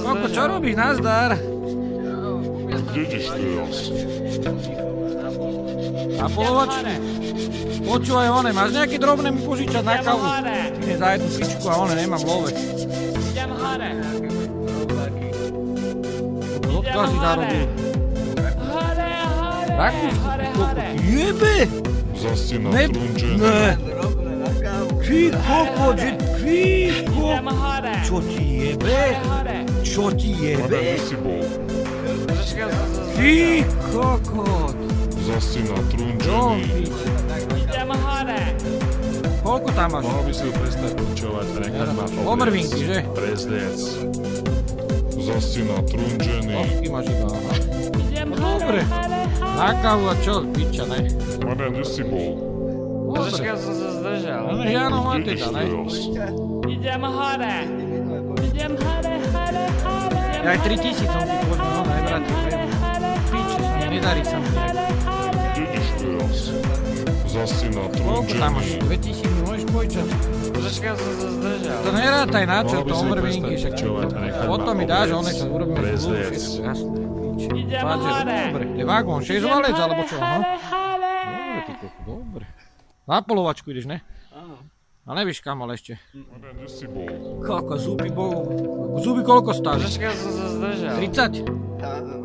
Koľko, čo robíš? Nazdar. Kde ideš teraz? A polovačný? Počúvaj, one, máš nejaké drobné mi požičať na kávu? Nie, za jednu pičku a one, nemám love. Koľko si zarobil? Rakúsku, koľko ti jebe? Zasti na Ne, trunčený. ne. Ty kokot, že ty kokot. Čo ti jebe? Čo ti Pane, jebe? kde si bol? Ty kokot. Zasti na Čo trunčený. piče? Koľko tam máš? Mohol by si ju prestať pičovať a nechať ma Omrvinky, že? prezliec. Zasti na trunčený. Koľky máš iba, aha. No dobre. Na kávu a čo, piča, ne? Pane, kde si bol? Dobre. som sa zdržal. No ja no mám Kde ideš teda, ne? teraz? Idem hore. Idem hore. Ja aj 3000 som si poďme, no nevrátil, viem. Piče, nedarí sa mi nejak. Kde ideš teraz? Zasti na Koľko tam máš? trunčený. 2000 mi môžeš pojčať? Troška som sa zdržal. To nerátaj na čo, Mohol by to si ju omrvinky, prestať však pičovať a nechať ma potom mi dáš, one čo urobíme prezliec. zvlúk, jasné, piče. Idem Páče, hore. dobre, je vagón, 6 valec, alebo čo, aha? Dobre, ty koko, dobre. Na polovačku ideš, ne? Áno. A nevíš kam, ale ešte. Pane, kde si bol? Koľko, zuby koľko stáš? Troška som sa zdržal. 30? Áno.